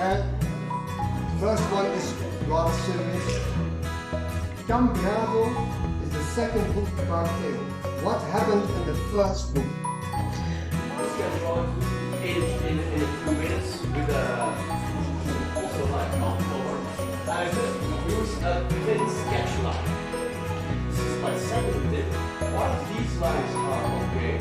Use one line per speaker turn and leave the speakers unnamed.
And first one is rather serious. Cambiado is the second book about him. What happened in the first book?
Let's get going in a few minutes with also like outdoor. I just use a thin sketch line. This is my second tip. One of these lines are okay.